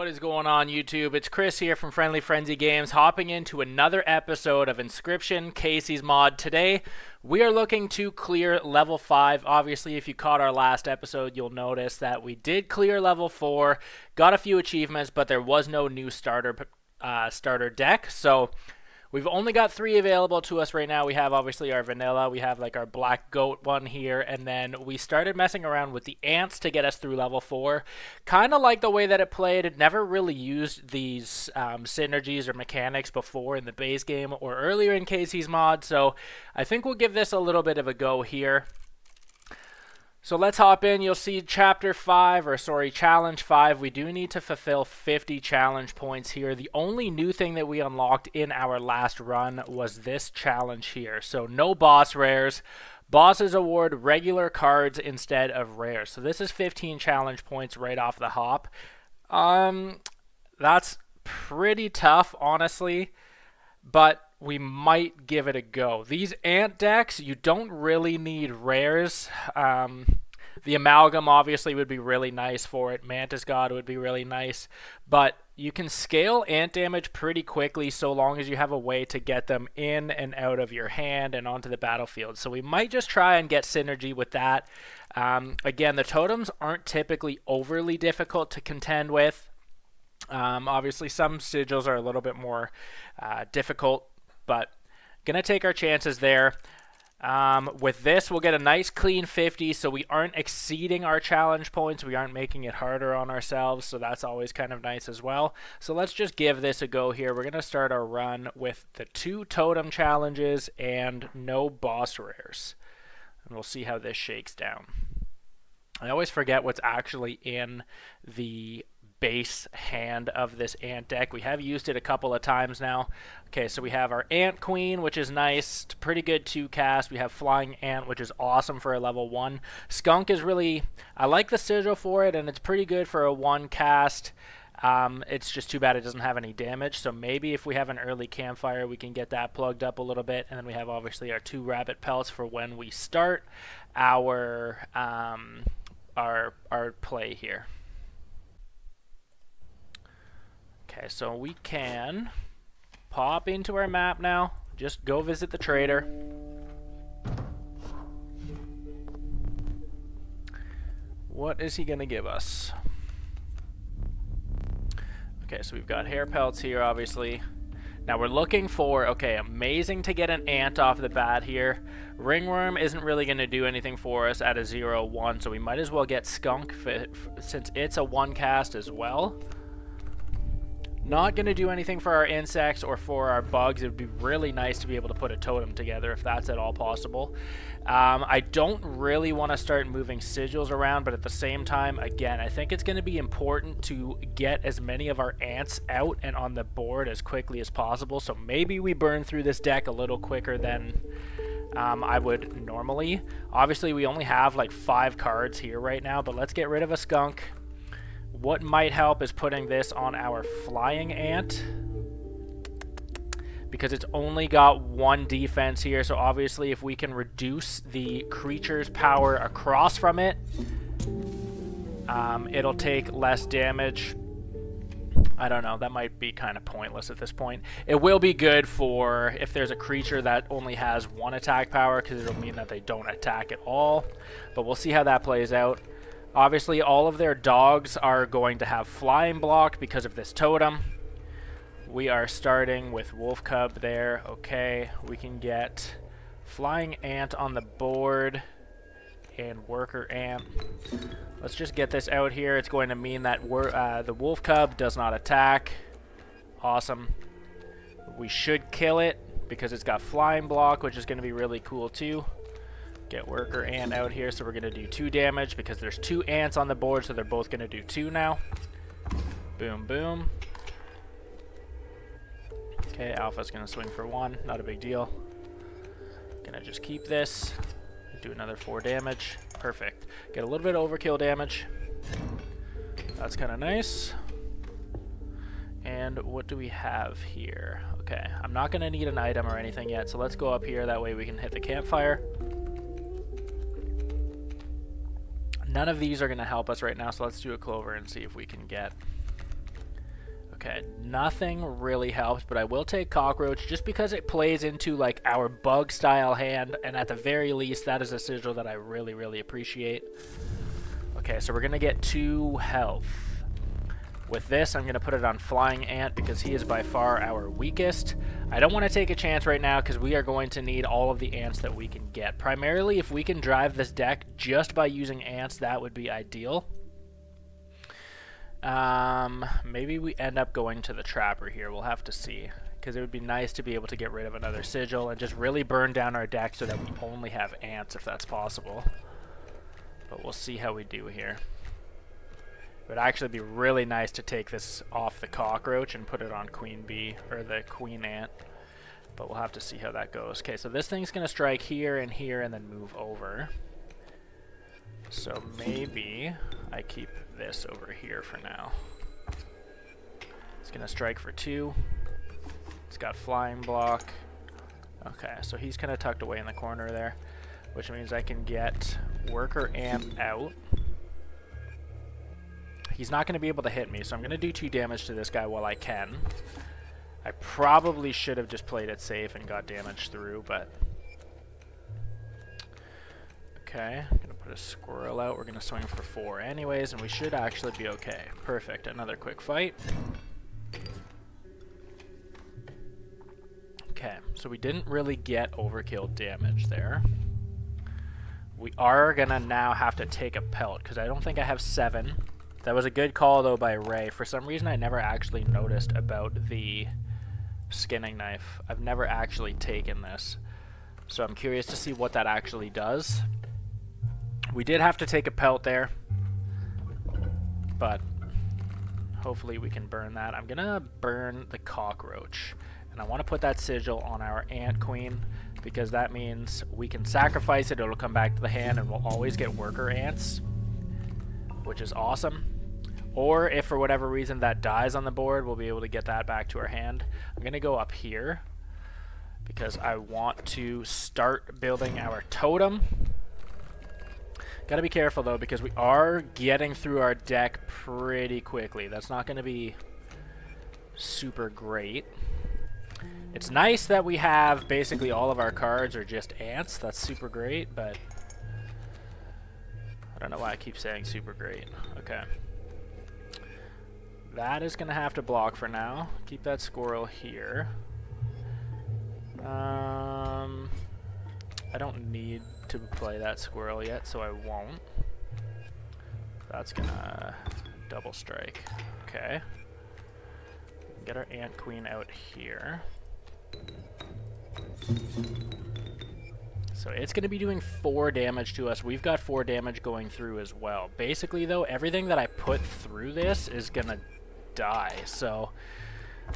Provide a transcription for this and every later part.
What is going on, YouTube? It's Chris here from Friendly Frenzy Games, hopping into another episode of Inscription, Kaycee'S mod. Today, we are looking to clear level 5. Obviously, if you caught our last episode, you'll notice that we did clear level 4, got a few achievements, but there was no new starter deck. So we've only got 3 available to us right now. We have obviously our vanilla, we have like our black goat one here, and then we started messing around with the ants to get us through level 4. Kind of like the way that it played. It never really used these synergies or mechanics before in the base game or earlier in Kaycee'S mod, so I think we'll give this a little bit of a go here. So let's hop in. You'll see challenge 5. We do need to fulfill 50 challenge points here. The only new thing that we unlocked in our last run was this challenge here. So no boss rares. Bosses award regular cards instead of rares. So this is 15 challenge points right off the hop. That's pretty tough, honestly, but we might give it a go. These ant decks, you don't really need rares. The amalgam obviously would be really nice for it. Mantis God would be really nice, but you can scale ant damage pretty quickly so long as you have a way to get them in and out of your hand and onto the battlefield. So we might just try and get synergy with that. Again, the totems aren't typically overly difficult to contend with. Obviously some sigils are a little bit more difficult, but gonna take our chances there. With this, we'll get a nice clean 50, so we aren't exceeding our challenge points. We aren't making it harder on ourselves, so that's always kind of nice as well. So let's just give this a go here. We're gonna start our run with the 2 totem challenges and no boss rares, and we'll see how this shakes down. I always forget what's actually in the base hand of this ant deck. We have used it a couple of times now. Okay, so we have our ant queen, which is nice. It's pretty good 2 cast. We have flying ant, which is awesome for a level 1. Skunk is really, I like the sigil for it, and it's pretty good for a 1 cast. It's just too bad it doesn't have any damage, so maybe if we have an early campfire we can get that plugged up a little bit. And then we have obviously our 2 rabbit pelts for when we start our play here. Okay, so we can pop into our map now. Just go visit the trader. What is he going to give us? Okay, so we've got hair pelts here, obviously. Now we're looking for, okay, amazing to get an ant off the bat here. Ringworm isn't really going to do anything for us at a 0-1, so we might as well get skunk since it's a 1 cast as well. Not going to do anything for our insects or for our bugs. It would be really nice to be able to put a totem together if that's at all possible. I don't really want to start moving sigils around, but at the same time, again, I think it's going to be important to get as many of our ants out and on the board as quickly as possible. So maybe we burn through this deck a little quicker than I would normally. Obviously, we only have like 5 cards here right now, but let's get rid of a skunk. What might help is putting this on our flying ant, because it's only got 1 defense here. So obviously if we can reduce the creature's power across from it, it'll take less damage. I don't know, that might be kind of pointless at this point. It will be good for if there's a creature that only has 1 attack power, because it'll mean that they don't attack at all. But we'll see how that plays out. Obviously, all of their dogs are going to have flying block because of this totem. We are starting with wolf cub there. Okay, we can get flying ant on the board and worker ant. Let's just get this out here. It's going to mean that the wolf cub does not attack. Awesome. We should kill it because it's got flying block, which is going to be really cool too. Get worker ant out here, so we're going to do 2 damage because there's 2 ants on the board, so they're both going to do 2 now. Boom, boom. Okay, alpha's going to swing for 1, not a big deal. Gonna just keep this, do another 4 damage. Perfect. Get a little bit of overkill damage. That's kind of nice. And what do we have here? Okay, I'm not going to need an item or anything yet, so let's go up here, that way we can hit the campfire. None of these are going to help us right now, so let's do a clover and see if we can get Okay, nothing really helps, but I will take cockroach just because it plays into like our bug style hand, and at the very least that is a sigil that I really, really appreciate. Okay, so we're gonna get 2 health. With this, I'm gonna put it on flying ant because he is by far our weakest. I don't want to take a chance right now because we are going to need all of the ants that we can get. Primarily, if we can drive this deck just by using ants, that would be ideal. Maybe we end up going to the trapper here. We'll have to see, because it would be nice to be able to get rid of another sigil and just really burn down our deck so that we only have ants if that's possible. But we'll see how we do here. It would actually be really nice to take this off the cockroach and put it on queen bee, or the queen ant. But we'll have to see how that goes. Okay, so this thing's going to strike here and then move over. So maybe I keep this over here for now. It's going to strike for 2. It's got flying block. Okay, so he's kind of tucked away in the corner there, which means I can get worker ant out. He's not going to be able to hit me, so I'm going to do 2 damage to this guy while I can. I probably should have just played it safe and got damage through, but... Okay, I'm going to put a squirrel out. We're going to swing for 4 anyways, and we should actually be okay. Perfect. Another quick fight. Okay, so we didn't really get overkill damage there. We are going to now have to take a pelt, because I don't think I have 7. That was a good call, though, by Ray. For some reason, I never actually noticed about the skinning knife. I've never actually taken this, so I'm curious to see what that actually does. We did have to take a pelt there, but hopefully we can burn that. I'm gonna burn the cockroach, and I want to put that sigil on our ant queen because that means we can sacrifice it, it'll come back to the hand, and we'll always get worker ants, which is awesome. Or if for whatever reason that dies on the board, we'll be able to get that back to our hand. I'm gonna go up here because I want to start building our totem. Gotta be careful though, because we are getting through our deck pretty quickly. That's not gonna be super great. It's nice that we have basically all of our cards are just ants. That's super great, but I don't know why I keep saying super great. Okay. That is gonna have to block for now. Keep that squirrel here. I don't need to play that squirrel yet, so I won't. That's gonna double strike. Okay. Get our ant queen out here. So it's gonna be doing 4 damage to us. We've got 4 damage going through as well. Basically though, everything that I put through this is gonna die. So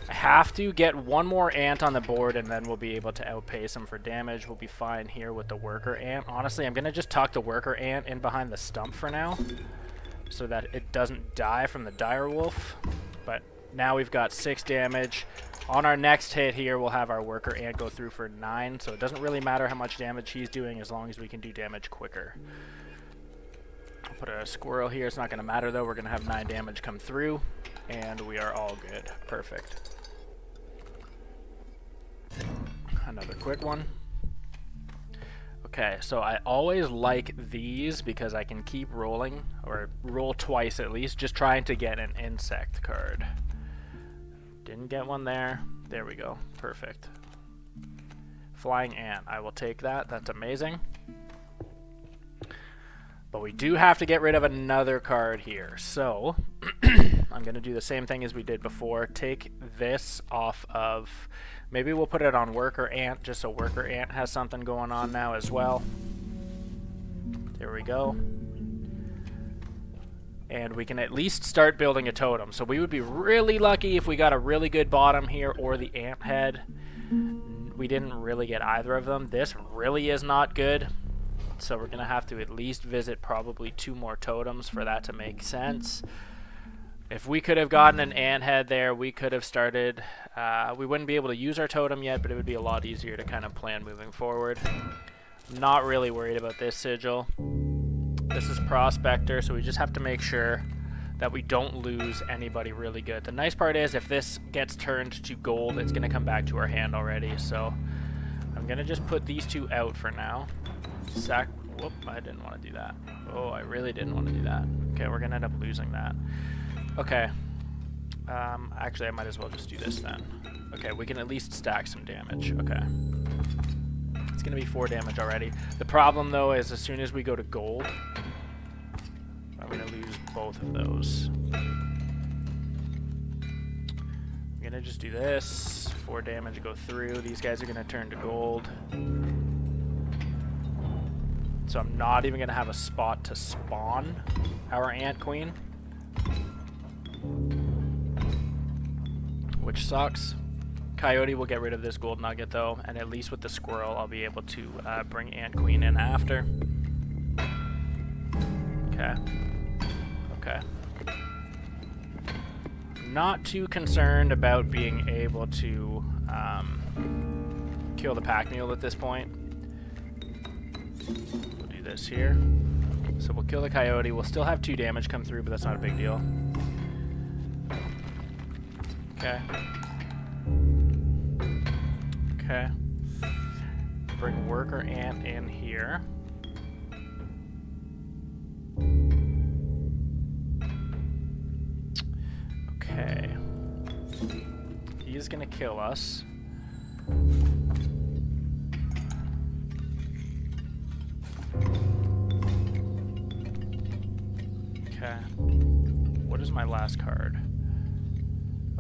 I have to get 1 more ant on the board and then we'll be able to outpace him for damage. We'll be fine here with the worker ant. Honestly, I'm going to just tuck the worker ant in behind the stump for now so that it doesn't die from the dire wolf. But now we've got 6 damage. On our next hit here, we'll have our worker ant go through for 9, so it doesn't really matter how much damage he's doing as long as we can do damage quicker. I'll put a squirrel here. It's not going to matter though. We're going to have 9 damage come through. And we are all good. Perfect. Another quick one. Okay, so I always like these because I can keep rolling, or roll twice at least, just trying to get an insect card. Didn't get one there. There we go. Perfect. Flying ant. I will take that. That's amazing. But we do have to get rid of another card here. So I'm going to do the same thing as we did before. Take this off of... Maybe we'll put it on worker ant, just so worker ant has something going on now as well. There we go. And we can at least start building a totem. So we would be really lucky if we got a really good bottom here or the ant head. We didn't really get either of them. This really is not good. So we're going to have to at least visit probably 2 more totems for that to make sense. If we could have gotten an ant head there, we could have started. We wouldn't be able to use our totem yet, but it would be a lot easier to kind of plan moving forward. Not really worried about this sigil. This is Prospector, so we just have to make sure that we don't lose anybody really good. The nice part is if this gets turned to gold, it's going to come back to our hand already. So I'm going to just put these two out for now. Whoop, I didn't want to do that. Oh, I really didn't want to do that. Okay, we're going to end up losing that. Okay. Actually, I might as well just do this then. Okay, we can at least stack some damage. Okay. It's going to be 4 damage already. The problem, though, is as soon as we go to gold, I'm going to lose both of those. I'm going to just do this. 4 damage go through. These guys are going to turn to gold. So I'm not even going to have a spot to spawn our Ant Queen, which sucks. Coyote will get rid of this gold nugget though, and at least with the squirrel I'll be able to bring Ant Queen in after. Okay. Okay. Not too concerned about being able to kill the pack mule at this point. We'll do this here. So we'll kill the coyote. We'll still have 2 damage come through, but that's not a big deal. Okay. Okay. Bring worker ant in here. Okay. He's gonna kill us. Okay. What is my last card?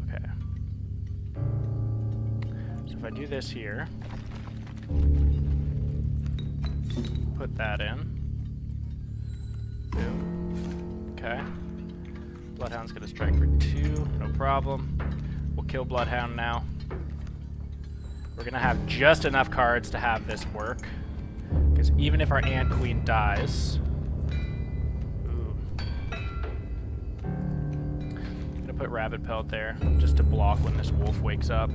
Okay. So if I do this here, put that in. Boom. Okay. Bloodhound's gonna strike for 2, no problem. We'll kill Bloodhound now. We're gonna have just enough cards to have this work. Because even if our Ant Queen dies... Ooh. I'm gonna put Rabbit Pelt there, just to block when this wolf wakes up.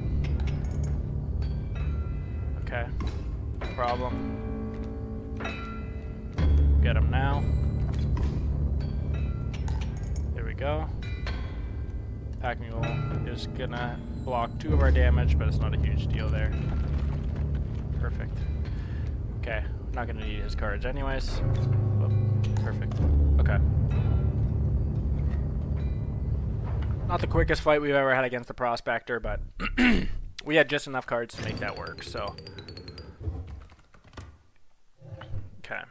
Okay. No problem. Get him now. There we go. Pack Mule is gonna block 2 of our damage, but it's not a huge deal there. Perfect. Okay, not gonna need his cards anyways. Oh, perfect. Okay. Not the quickest fight we've ever had against the Prospector, but we had just enough cards to make that work, so. Okay.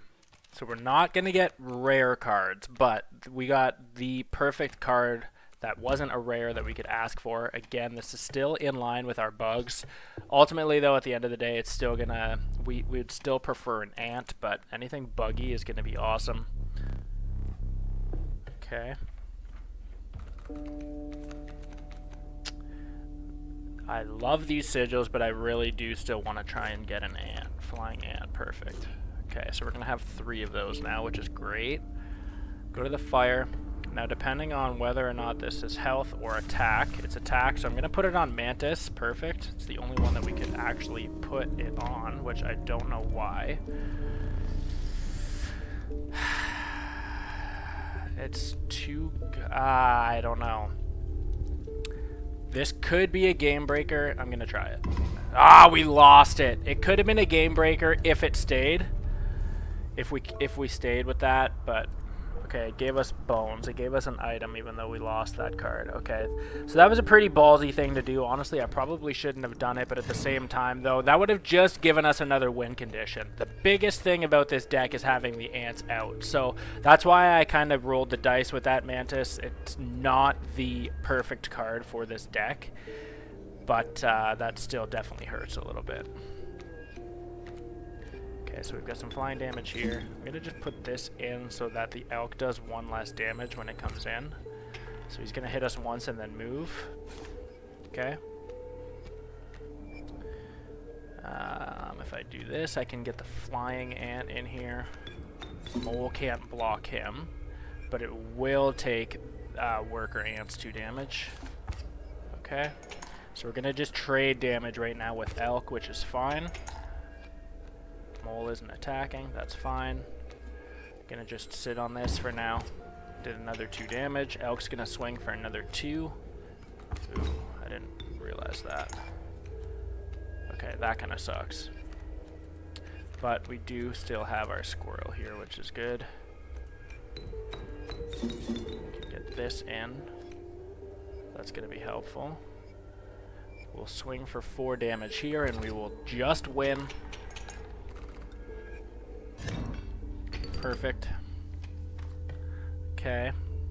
So we're not gonna get rare cards, but we got the perfect card that wasn't a rare that we could ask for. Again, this is still in line with our bugs. Ultimately, though, at the end of the day, it's still gonna... We'd still prefer an ant, but anything buggy is gonna be awesome. Okay. I love these sigils, but I really do still want to try and get an ant. Flying ant, perfect. Okay, so we're gonna have 3 of those now, which is great. Go to the fire. Now, depending on whether or not this is health or attack, it's attack, so I'm going to put it on Mantis. Perfect. It's the only one that we could actually put it on, which I don't know why. It's too... I don't know. This could be a game breaker. I'm going to try it. Ah, we lost it. It could have been a game breaker if it stayed. If we stayed with that, but... Okay, it gave us bones. It gave us an item even though we lost that card. Okay, so that was a pretty ballsy thing to do. Honestly, I probably shouldn't have done it, but at the same time, though, that would have just given us another win condition. The biggest thing about this deck is having the ants out. So that's why I kind of rolled the dice with that Mantis. It's not the perfect card for this deck, but that still definitely hurts a little bit. Okay, so we've got some flying damage here. I'm going to just put this in so that the elk does 1 less damage when it comes in. So he's going to hit us once and then move. Okay. If I do this, I can get the flying ant in here. Mole can't block him, but it will take worker ants 2 damage. Okay. So we're going to just trade damage right now with elk, which is fine. Mole isn't attacking, that's fine. Gonna just sit on this for now. Did another 2 damage. Elk's gonna swing for another 2. Ooh, I didn't realize that. Okay, that kind of sucks. But we do still have our squirrel here, which is good. We can get this in. That's gonna be helpful. We'll swing for 4 damage here, and we will just win. Perfect. Okay.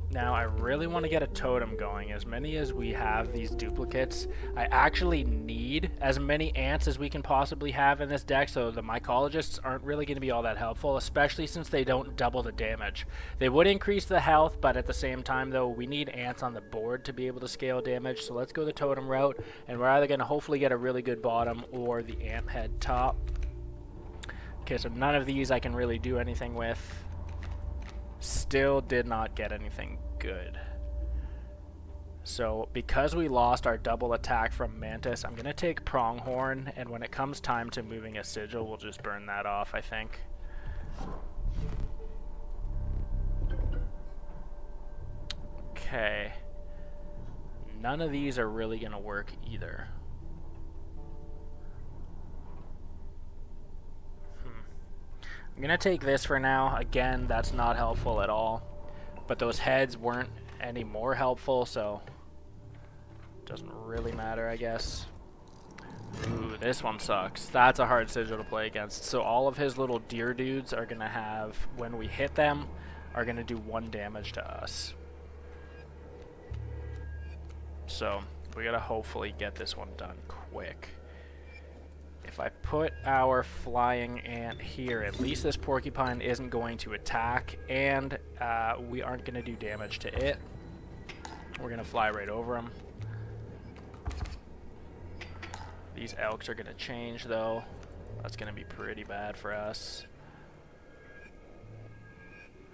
Now, I really want to get a totem going. As many as we have these duplicates, I actually need as many ants as we can possibly have in this deck, so the mycologists aren't really going to be all that helpful, especially since they don't double the damage. They would increase the health, but at the same time, though, we need ants on the board to be able to scale damage, so let's go the totem route, and we're either going to hopefully get a really good bottom or the ant head top. Okay, so none of these I can really do anything with. Still did not get anything good. So because we lost our double attack from Mantis, I'm going to take Pronghorn, and when it comes time to moving a sigil, we'll just burn that off, I think. Okay. None of these are really going to work either. I'm going to take this for now. Again, that's not helpful at all. But those heads weren't any more helpful, so it doesn't really matter, I guess. Ooh, this one sucks. That's a hard sigil to play against. So all of his little deer dudes are going to have, when we hit them, are going to do 1 damage to us. So we got to hopefully get this one done quick. If I put our flying ant here, at least this porcupine isn't going to attack, and we aren't going to do damage to it. We're going to fly right over him. These elks are going to change, though. That's going to be pretty bad for us.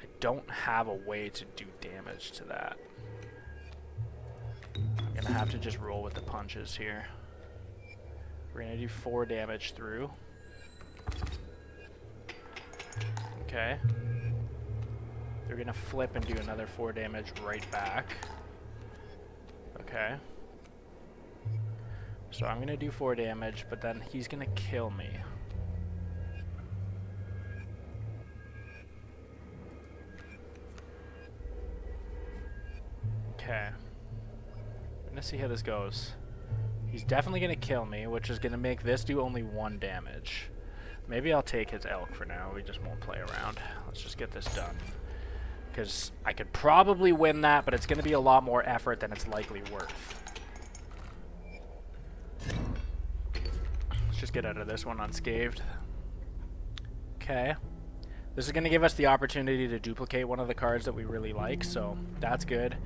I don't have a way to do damage to that. I'm going to have to just roll with the punches here. We're going to do 4 damage through. Okay. They're going to flip and do another 4 damage right back. Okay. So I'm going to do 4 damage, but then he's going to kill me. Okay. I'm going to see how this goes. He's definitely going to kill me, which is going to make this do only 1 damage. Maybe I'll take his elk for now. We just won't play around. Let's just get this done. Because I could probably win that, but it's going to be a lot more effort than it's likely worth. Let's just get out of this one unscathed. Okay. This is going to give us the opportunity to duplicate one of the cards that we really like, so that's good.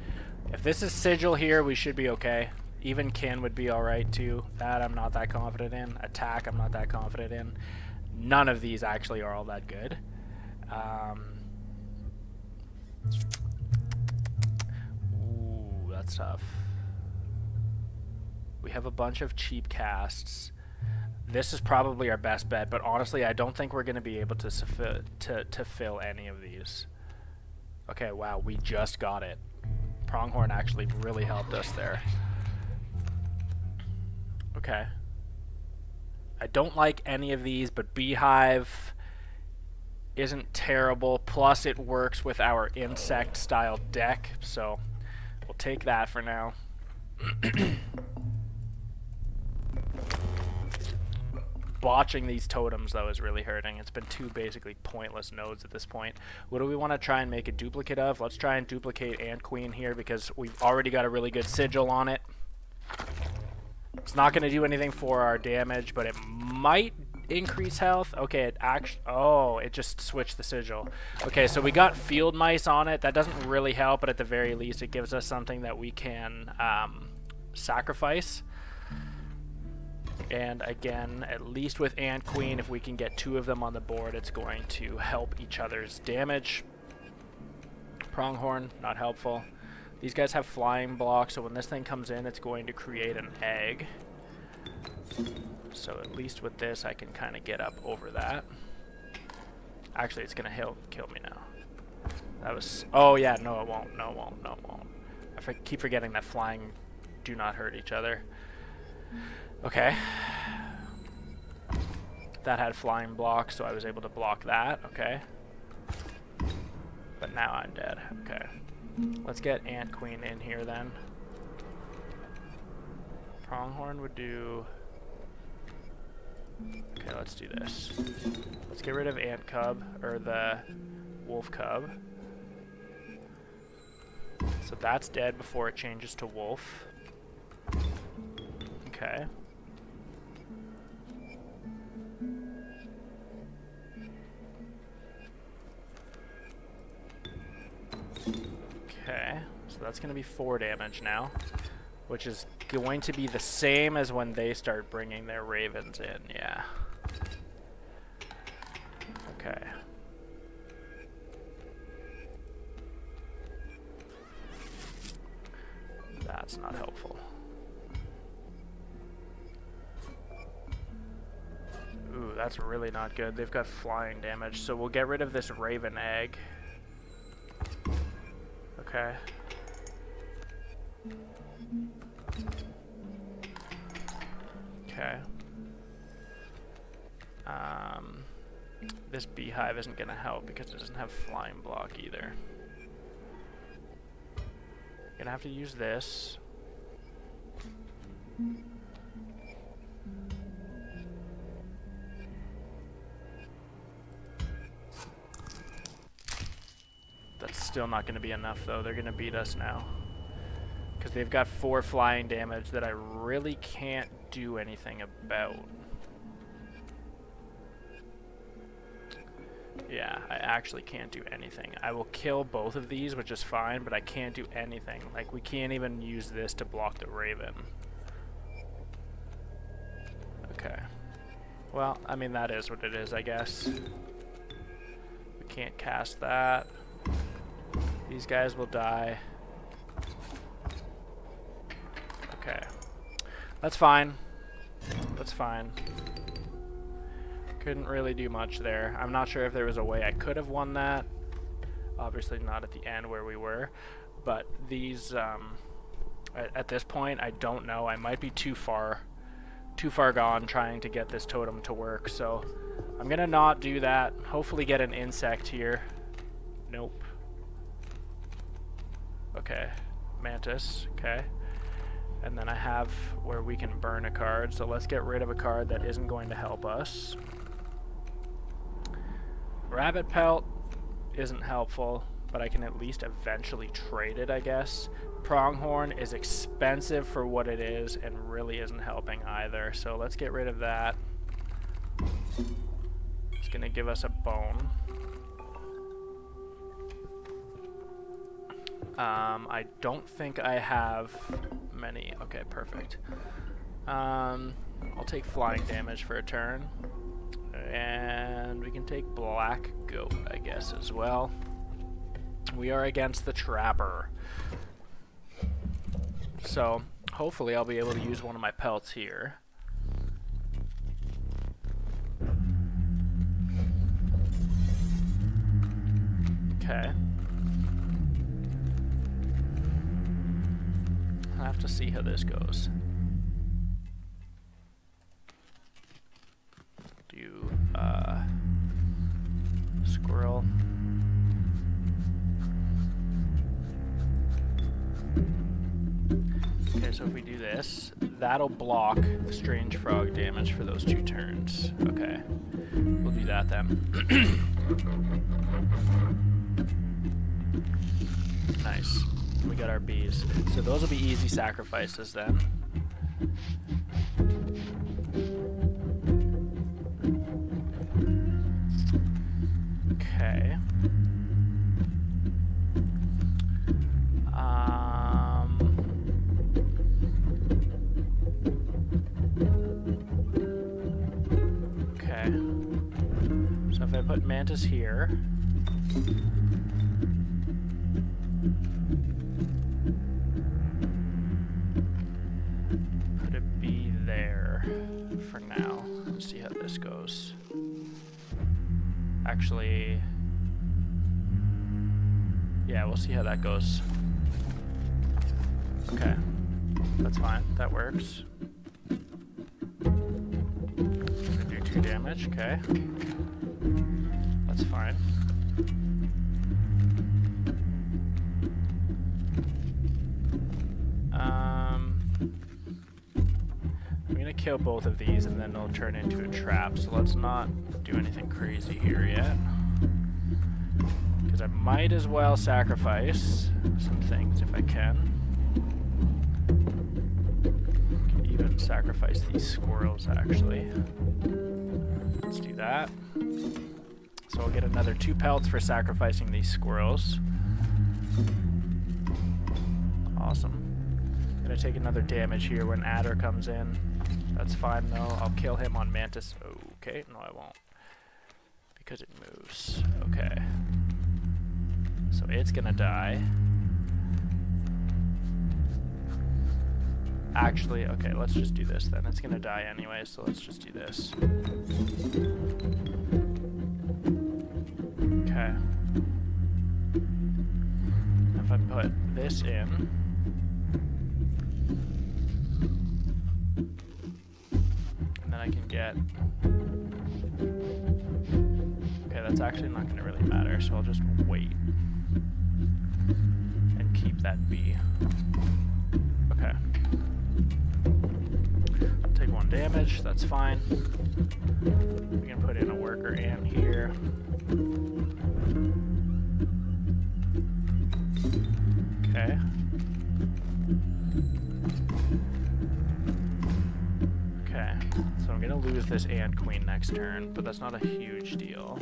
If this is Sigil here, we should be okay. Even Kin would be alright too. That I'm not that confident in. Attack I'm not that confident in. None of these actually are all that good. Ooh, that's tough. We have a bunch of cheap casts. This is probably our best bet, but honestly I don't think we're going to be able to fill any of these. Okay, wow, we just got it. Pronghorn actually really helped us there. Okay. I don't like any of these, but Beehive isn't terrible. Plus, it works with our insect-style deck, so we'll take that for now. Botching these totems, though, is really hurting. It's been 2 basically pointless nodes at this point. What do we want to try and make a duplicate of? Let's try and duplicate Ant Queen here because we've already got a really good sigil on it. It's not going to do anything for our damage, but it might increase health. Okay, it actually... Oh, it just switched the sigil. Okay, so we got field mice on it. That doesn't really help, but at the very least, it gives us something that we can sacrifice. And again, at least with Ant Queen, if we can get 2 of them on the board, it's going to help each other's damage. Pronghorn, not helpful. These guys have flying blocks, so when this thing comes in, it's going to create an egg. So at least with this, I can kind of get up over that. Actually, it's going to kill me now. That was... Oh, yeah, no, it won't. No, it won't. No, it won't. I keep forgetting that flying do not hurt each other. Okay. That had flying blocks, so I was able to block that. Okay. But now I'm dead. Okay. Let's get Ant Queen in here then. Pronghorn would do... Okay, let's do this. Let's get rid of Ant Cub, or the Wolf Cub. So that's dead before it changes to Wolf. Okay. Okay, so that's going to be 4 damage now, which is going to be the same as when they start bringing their ravens in, yeah. Okay. That's not helpful. Ooh, that's really not good. They've got flying damage, so we'll get rid of this raven egg. Okay. Okay. This beehive isn't going to help because it doesn't have flying block either. Gonna have to use this. That's still not going to be enough though. They're going to beat us now. Because they've got 4 flying damage that I really can't do anything about. Yeah, I actually can't do anything. I will kill both of these, which is fine, but I can't do anything. Like, we can't even use this to block the raven. Okay. Well, I mean, that is what it is, I guess. We can't cast that. These guys will die. Okay. That's fine. That's fine. Couldn't really do much there. I'm not sure if there was a way I could have won that. Obviously not at the end where we were. But these, at this point, I don't know. I might be too far gone trying to get this totem to work. So I'm going to not do that. Hopefully get an insect here. Nope. Okay. Mantis. Okay. And then I have where we can burn a card. So let's get rid of a card that isn't going to help us. Rabbit Pelt isn't helpful, but I can at least eventually trade it, I guess. Pronghorn is expensive for what it is and really isn't helping either. So let's get rid of that. It's going to give us a bone. I don't think I have many. Okay, perfect. I'll take flying damage for a turn. And we can take Black Goat, I guess, as well. We are against the Trapper. So, hopefully I'll be able to use one of my pelts here. Okay. I'll have to see how this goes. Squirrel. Okay, so if we do this, that'll block the strange frog damage for those 2 turns. Okay, we'll do that then. Nice. We got our bees. So those will be easy sacrifices then. Okay. Okay. So if I put Mantis here, put a bee there for now. Let's see how this goes. Actually, Yeah, we'll see how that goes. Okay. That's fine. That works. Gonna do 2 damage. Okay. That's fine. I'm gonna kill both of these and then they'll turn into a trap. So let's not do anything crazy here yet. Because I might as well sacrifice some things if I can. Even sacrifice these squirrels, actually. Let's do that. So I'll get another 2 pelts for sacrificing these squirrels. Awesome. Gonna take another damage here when Adder comes in. That's fine though. I'll kill him on Mantis. Okay, no I won't. Because it moves. Okay. So it's gonna die. Actually, okay, let's just do this then. It's gonna die anyway, so let's just do this. Okay. If I put this in, and then I can get... Okay, that's actually not gonna really matter, so I'll just wait. And keep that B. Okay. Take 1 damage, that's fine. We can put in a worker ant here. Okay. Okay, so I'm gonna lose this ant queen next turn, but that's not a huge deal.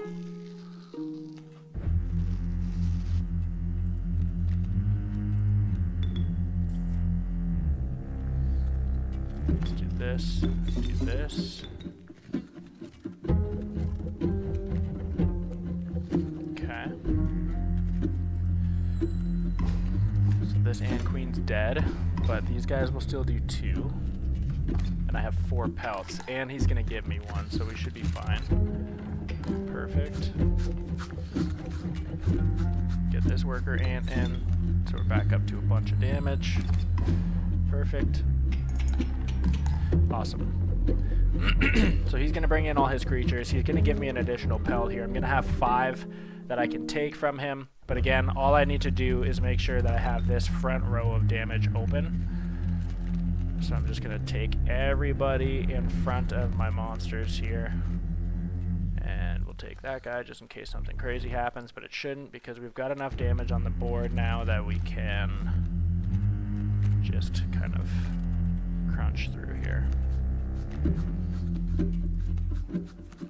Let's do this, do this. Okay. So this ant queen's dead, but these guys will still do 2. And I have 4 pelts, and he's gonna give me 1, so we should be fine. Perfect. Get this worker ant in, so we're back up to a bunch of damage. Perfect. Awesome. So he's going to bring in all his creatures. He's going to give me an additional pelt here. I'm going to have 5 that I can take from him. But again, all I need to do is make sure that I have this front row of damage open. So I'm just going to take everybody in front of my monsters here. And we'll take that guy just in case something crazy happens. But it shouldn't, because we've got enough damage on the board now that we can just kind of crunch through here.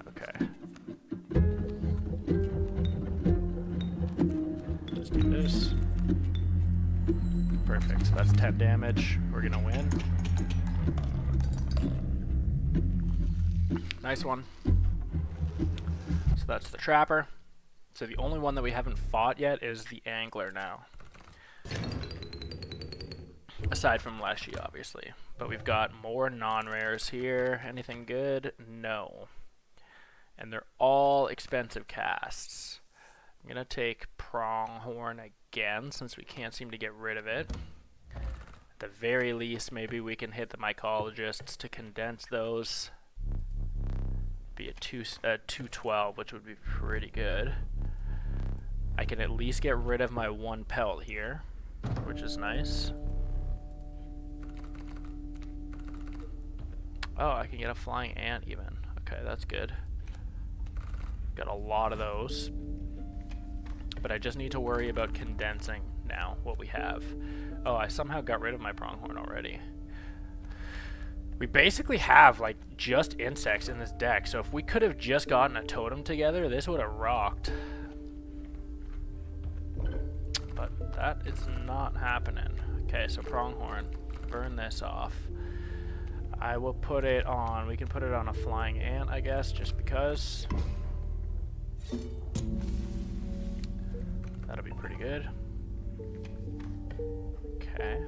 Okay. Just do this. Perfect. So that's 10 damage. We're gonna win. Nice one. So that's the Trapper. So the only one that we haven't fought yet is the Angler now. Aside from Leshy, obviously. But we've got more non-rares here. Anything good? No. And they're all expensive casts. I'm going to take Pronghorn again, since we can't seem to get rid of it. At the very least, maybe we can hit the Mycologists to condense those. Be a 212, which would be pretty good. I can at least get rid of my 1 pelt here, which is nice. Oh, I can get a flying ant even. Okay, that's good. Got a lot of those. But I just need to worry about condensing now what we have. Oh, I somehow got rid of my pronghorn already. We basically have like just insects in this deck, so if we could have just gotten a totem together, this would have rocked. But that is not happening. Okay, so pronghorn. Burn this off. I will put it on, we can put it on a flying ant, I guess, just because. That'll be pretty good. Okay.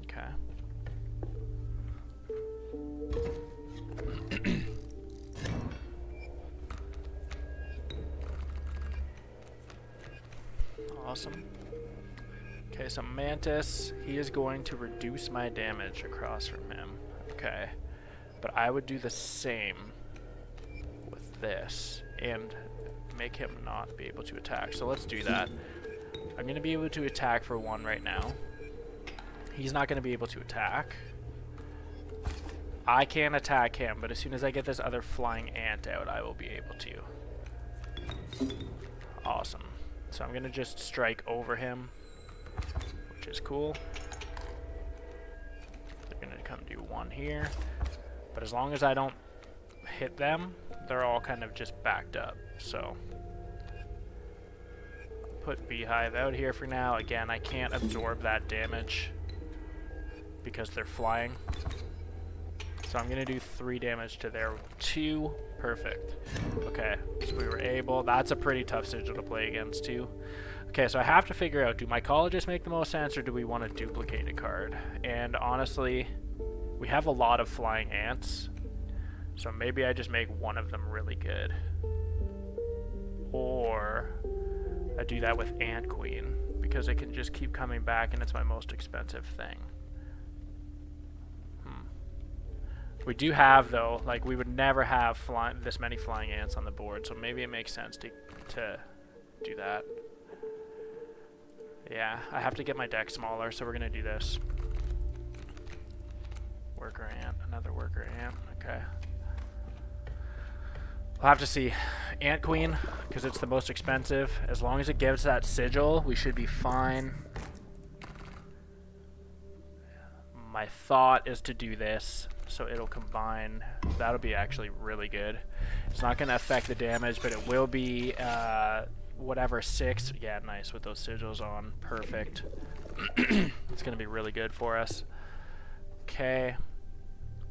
Okay. Okay, so Mantis, he is going to reduce my damage across from him. Okay, but I would do the same with this and make him not be able to attack. So let's do that. I'm going to be able to attack for 1 right now. He's not going to be able to attack. I can attack him, but as soon as I get this other flying ant out, I will be able to. Awesome. So I'm going to just strike over him, which is cool. They're going to come do 1 here. But as long as I don't hit them, they're all kind of just backed up. So put Beehive out here for now. Again, I can't absorb that damage because they're flying. So I'm going to do 3 damage to their 2. Perfect. Okay, so we were able... That's a pretty tough sigil to play against, too. Okay, so I have to figure out, do mycologists make the most sense, or do we want to duplicate a card? And honestly, we have a lot of flying ants, so maybe I just make one of them really good. Or I do that with Ant Queen, because it can just keep coming back, and it's my most expensive thing. We do have, though, like, we would never have this many flying ants on the board, so maybe it makes sense to do that. Yeah, I have to get my deck smaller, so we're going to do this. Worker ant, another worker ant, okay. We'll have to see. Ant Queen, because it's the most expensive. As long as it gives that sigil, we should be fine. My thought is to do this, so it'll combine. That'll be actually really good. It's not going to affect the damage, but it will be whatever 6. Yeah, nice with those sigils on. Perfect. It's going to be really good for us. Okay.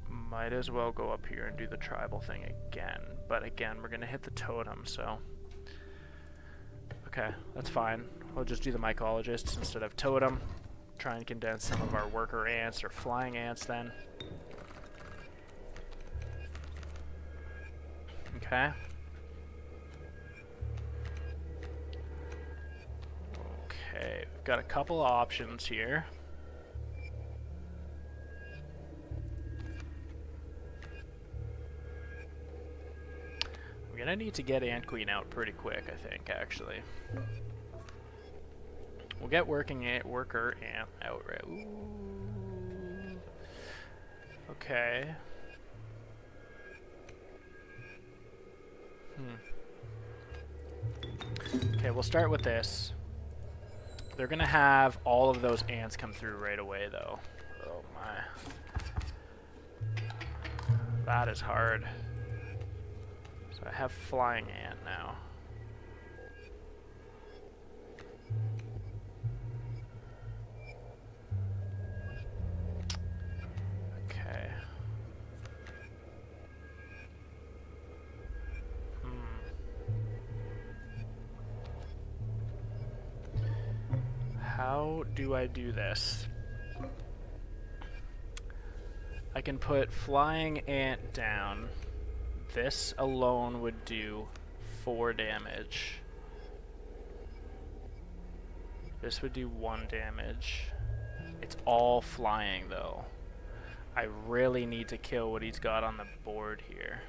Might as well go up here and do the tribal thing again. But again, we're going to hit the totem, so... Okay, that's fine. We'll just do the mycologists instead of totem. Try and condense some of our worker ants or flying ants then. Okay. Okay, we've got a couple of options here. We're gonna need to get Ant Queen out pretty quick, I think, actually. We'll get worker ant out right. Ooh. Okay. Okay, we'll start with this. They're gonna have all of those ants come through right away, though. Oh my. That is hard. So I have flying ant now. Okay. How do I do this? I can put flying ant down. This alone would do 4 damage. This would do 1 damage. It's all flying though. I really need to kill what he's got on the board here.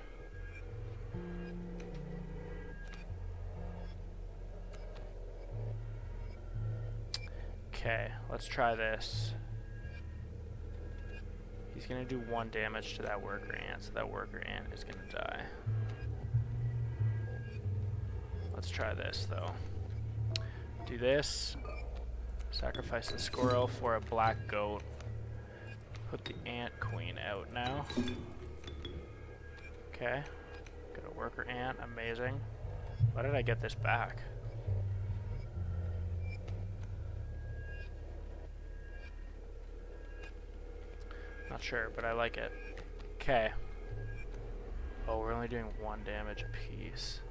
Okay, let's try this. He's gonna do 1 damage to that worker ant, so that worker ant is gonna die. Let's try this though. Do this. Sacrifice the squirrel for a black goat. Put the ant queen out now. Okay. Got a worker ant, amazing. Why did I get this back? Not sure, but I like it. Okay. Oh, we're only doing 1 damage apiece.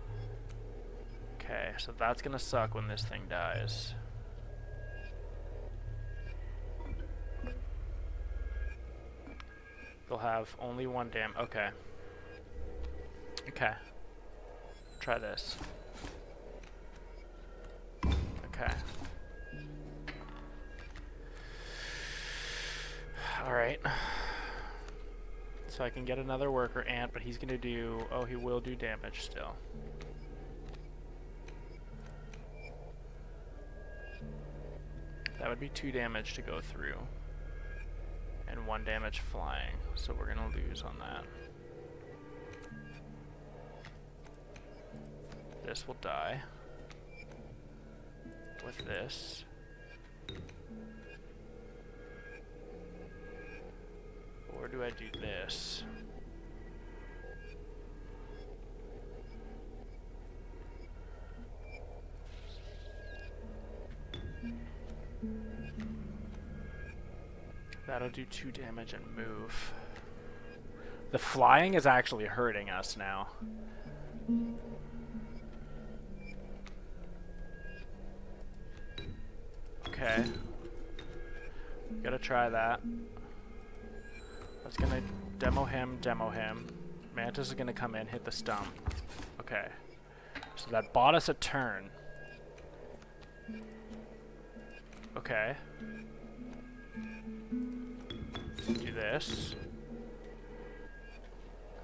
Okay, so that's gonna suck when this thing dies. They'll have only 1 damage. Okay. Okay. Try this. Okay. Alright. So I can get another worker ant, but he's gonna do... Oh, he will do damage still. That would be 2 damage to go through. And 1 damage flying. So we're gonna lose on that. This will die. With this. Or do I do this? That'll do 2 damage and move. The flying is actually hurting us now. Okay. Gotta try that. That's gonna demo him. Mantis is gonna come in, hit the stump. Okay. So that bought us a turn. Okay. Do this.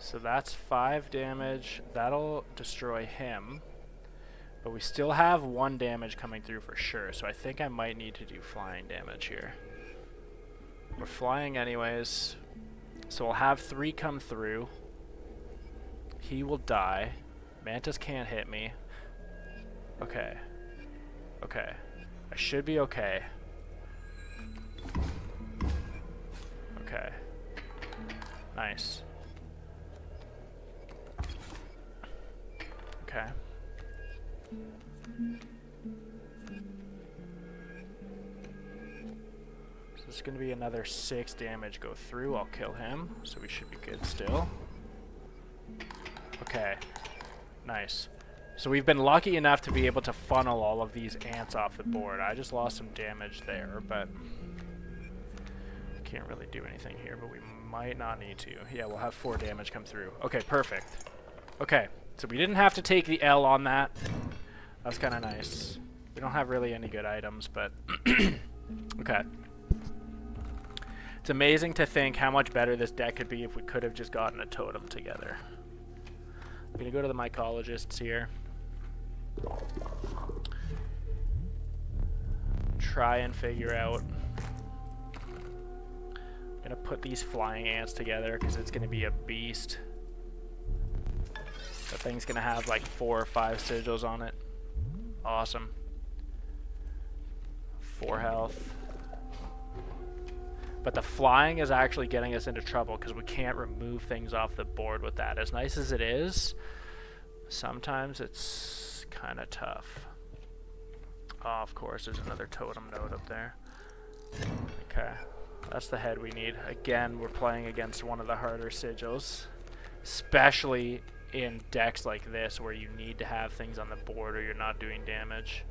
So that's 5 damage. That'll destroy him. But we still have 1 damage coming through for sure, so I think I might need to do flying damage here. We're flying anyways. So we'll have 3 come through. He will die. Mantis can't hit me. Okay. Okay. I should be okay. Okay. Nice. Okay. So this is going to be another 6 damage go through. I'll kill him, so we should be good still. Okay. Nice. So we've been lucky enough to be able to funnel all of these ants off the board. I just lost some damage there, but can't really do anything here, but we might not need to. Yeah, we'll have 4 damage come through. Okay, perfect. Okay, so we didn't have to take the L on that. That's kind of nice. We don't have really any good items, but okay. It's amazing to think how much better this deck could be if we could have just gotten a totem together. I'm going to go to the mycologists here. Try and figure out. I'm going to put these flying ants together because it's going to be a beast. That thing's going to have like 4 or 5 sigils on it. Awesome. 4 health. But the flying is actually getting us into trouble because we can't remove things off the board with that. As nice as it is, sometimes it's kind of tough. Oh, of course, there's another totem node up there. Okay, that's the head we need. Again, we're playing against one of the harder sigils, especially in decks like this where you need to have things on the board or you're not doing damage.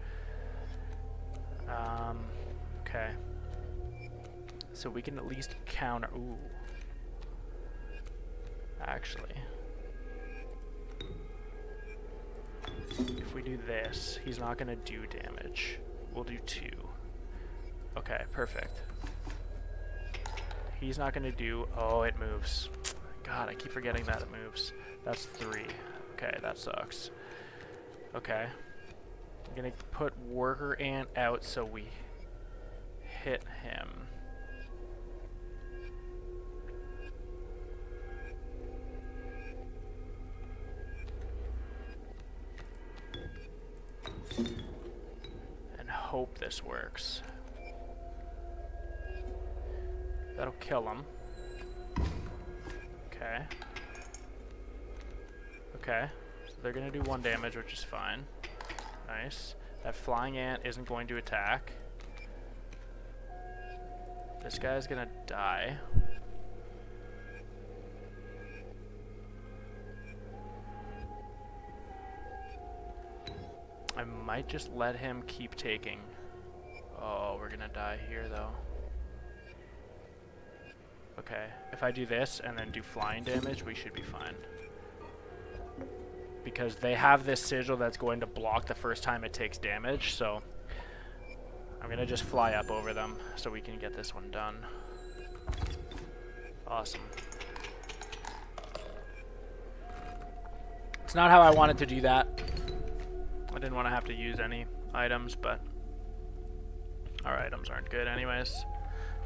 Okay. So we can at least counter... Ooh. Actually. If we do this, he's not going to do damage. We'll do 2. Okay, perfect. He's not going to do... Oh, it moves. God, I keep forgetting that it moves. That's 3. Okay, that sucks. Okay. I'm going to put Worker Ant out so we hit him. And hope this works. That'll kill him. Okay. Okay. So they're gonna do 1 damage, which is fine. Nice. That flying ant isn't going to attack. This guy's gonna die. I might just let him keep taking. Oh, we're gonna die here though. Okay, if I do this and then do flying damage, we should be fine. Because they have this sigil that's going to block the first time it takes damage, so I'm gonna just fly up over them so we can get this one done. Awesome. It's not how I wanted to do that. I didn't want to have to use any items, but our items aren't good anyways.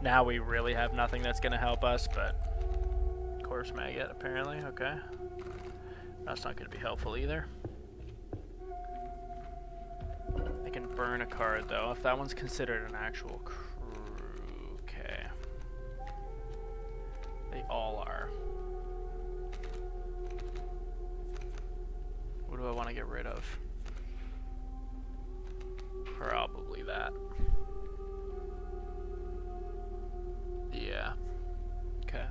Now we really have nothing that's going to help us, but corpse maggot apparently, okay. That's not going to be helpful either. I can burn a card though, if that one's considered an actual crew. Okay. They all are. What do I want to get rid of? Probably that. Yeah. Okay.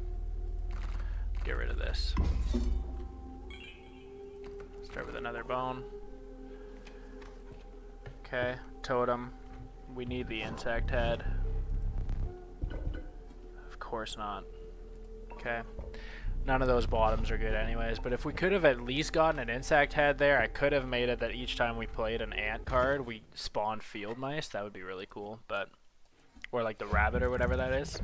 Get rid of this. Start with another bone. Okay. Totem. We need the insect head. Of course not. Okay. None of those bottoms are good anyways, but if we could have at least gotten an insect head there, I could have made it that each time we played an ant card, we spawned field mice. That would be really cool, but... Or like the rabbit or whatever that is.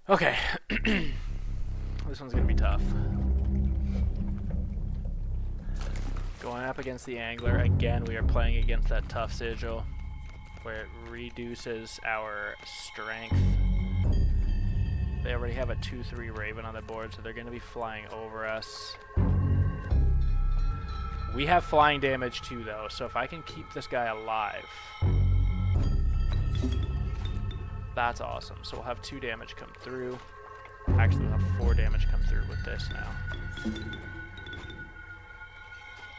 Okay. This one's gonna be tough. Going up against the angler, again we are playing against that tough sigil, where it reduces our strength. They already have a 2/3 raven on the board, so they're going to be flying over us. We have flying damage too, though, so if I can keep this guy alive, that's awesome. So we'll have 2 damage come through. Actually, we'll have 4 damage come through with this now.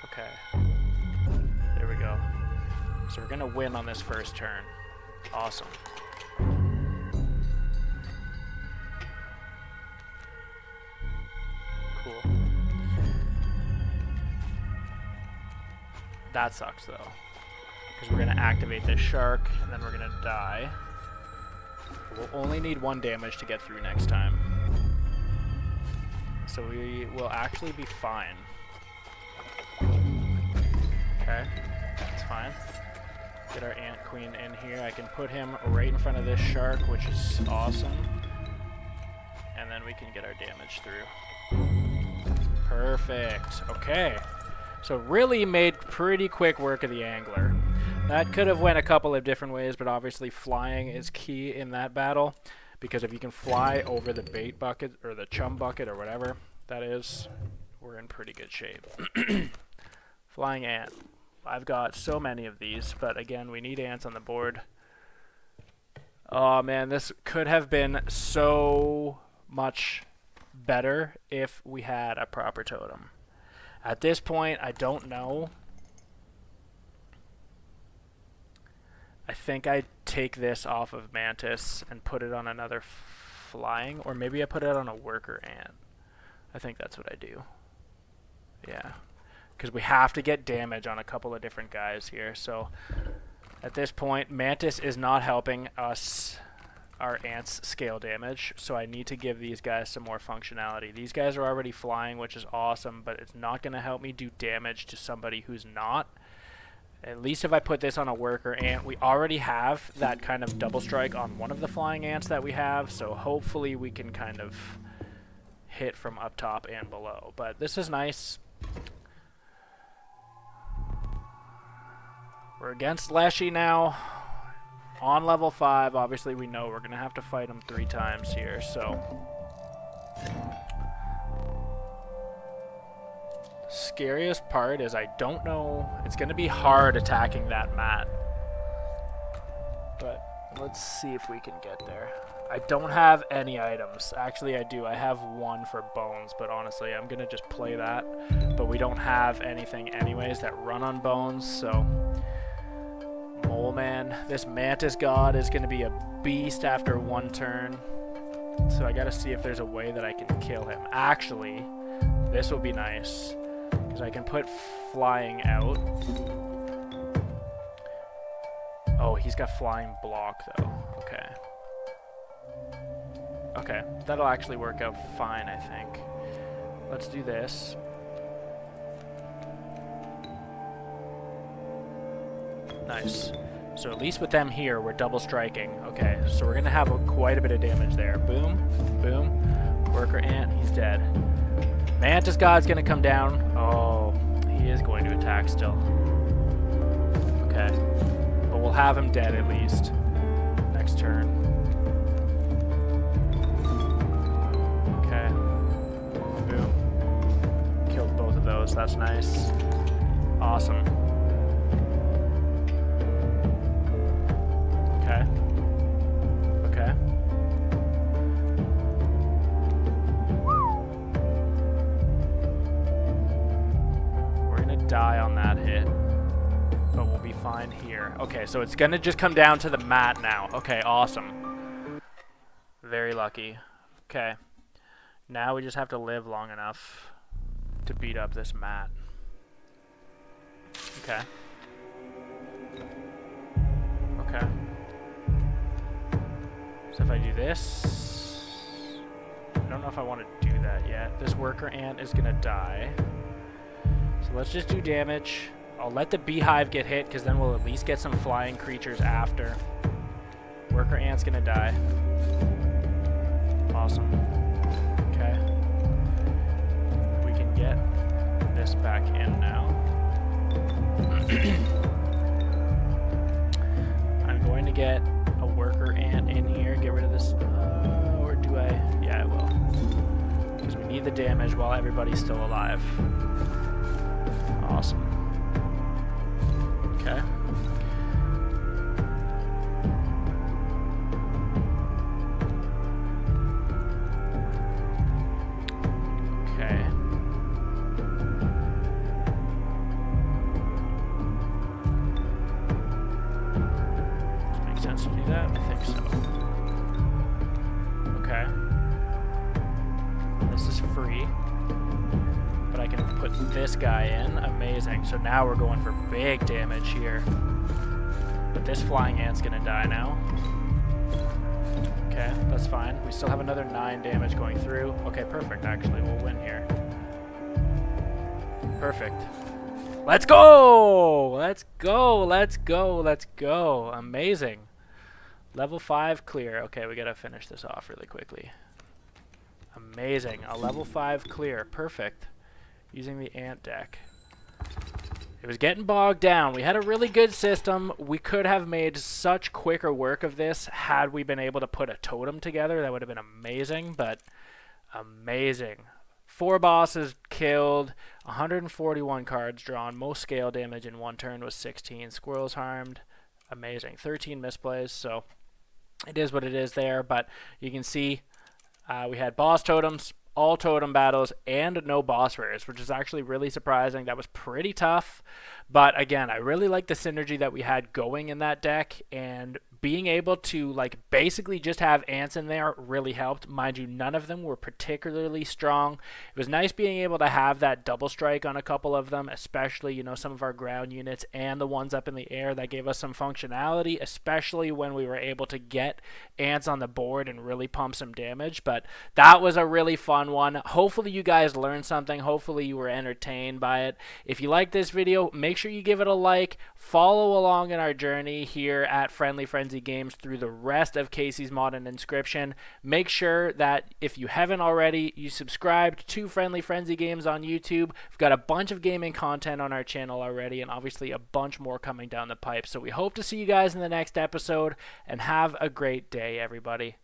Okay. There we go. So we're gonna win on this first turn. Awesome. Cool. That sucks though, because we're gonna activate this shark and then we're gonna die. We'll only need 1 damage to get through next time. So we will actually be fine. Okay, that's fine. Get our ant queen in here. I can put him right in front of this shark, which is awesome. And then we can get our damage through. Perfect. Okay. So really made pretty quick work of the angler. That could have went a couple of different ways, but obviously flying is key in that battle. Because if you can fly over the bait bucket, or the chum bucket, or whatever that is, we're in pretty good shape. Flying ant. I've got so many of these, but again, we need ants on the board. Oh man, this could have been so much better if we had a proper totem. At this point, I don't know. I think I take this off of Mantis and put it on another flying, or maybe I put it on a worker ant. I think that's what I do. Yeah. Because we have to get damage on a couple of different guys here. So at this point, Mantis is not helping us, our ants, scale damage. So I need to give these guys some more functionality. These guys are already flying, which is awesome, but it's not going to help me do damage to somebody who's not. At least if I put this on a worker ant, we already have that kind of double strike on one of the flying ants that we have. So hopefully we can kind of hit from up top and below. But this is nice. We're against Leshy now, on level 5. Obviously we know we're going to have to fight him 3 times here, so. Scariest part is I don't know, it's going to be hard attacking that mat. But let's see if we can get there. I don't have any items. Actually I do, I have 1 for bones, but honestly I'm going to just play that. But we don't have anything anyways that run on bones, so. Mole man, this mantis god is going to be a beast after 1 turn. So I got to see if there's a way that I can kill him. Actually, this will be nice, because I can put flying out. Oh, he's got flying block though. Okay. Okay, that'll actually work out fine, I think. Let's do this. Nice. So at least with them here, we're double striking. Okay, so we're going to have quite a bit of damage there. Boom, boom. Worker ant, he's dead. Mantis God's going to come down. Oh, he is going to attack still. Okay, but we'll have him dead at least next turn. Okay, boom. Killed both of those, that's nice. Awesome. Okay. Okay. We're gonna die on that hit, but we'll be fine here. Okay, so it's gonna just come down to the mat now. Okay, awesome. Very lucky. Okay. Now we just have to live long enough to beat up this mat. Okay. Okay. So if I do this, I don't know if I want to do that yet. This worker ant is going to die. So let's just do damage. I'll let the beehive get hit because then we'll at least get some flying creatures after. Worker ant's going to die. Awesome. Okay. We can get this back in now. I'm going to get a worker ant in here, get rid of this, or do I? Yeah, I will. Because we need the damage while everybody's still alive. Awesome. Okay. Okay. Sense to do that? I think so. Okay. This is free. But I can put this guy in. Amazing. So now we're going for big damage here. But this flying ant's gonna die now. Okay, that's fine. We still have another 9 damage going through. Okay, perfect, actually. We'll win here. Perfect. Let's go! Let's go! Let's go! Let's go! Amazing. Level 5 clear. Okay, we gotta finish this off really quickly. Amazing. A level 5 clear. Perfect. Using the ant deck. It was getting bogged down. We had a really good system. We could have made such quicker work of this had we been able to put a totem together. That would have been amazing, but amazing. 4 bosses killed, 141 cards drawn. Most scale damage in 1 turn was 16. Squirrels harmed. Amazing. 13 misplays, so it is what it is there, but you can see we had boss totems, all totem battles, and no boss rares, which is actually really surprising. That was pretty tough, but again, I really like the synergy that we had going in that deck, and being able to like basically just have ants in there really helped. Mind you, none of them were particularly strong. It was nice being able to have that double strike on a couple of them, especially, you know, some of our ground units and the ones up in the air. That gave us some functionality, especially when we were able to get ants on the board and really pump some damage. But that was a really fun one. Hopefully you guys learned something. Hopefully you were entertained by it. If you like this video, make sure you give it a like. Follow along in our journey here at Friendly Frenzy Games through the rest of Kaycee'S Mod and Inscription. Make sure that if you haven't already, you subscribed to Friendly Frenzy Games on YouTube. We've got a bunch of gaming content on our channel already, and obviously a bunch more coming down the pipe. So we hope to see you guys in the next episode, and have a great day, everybody.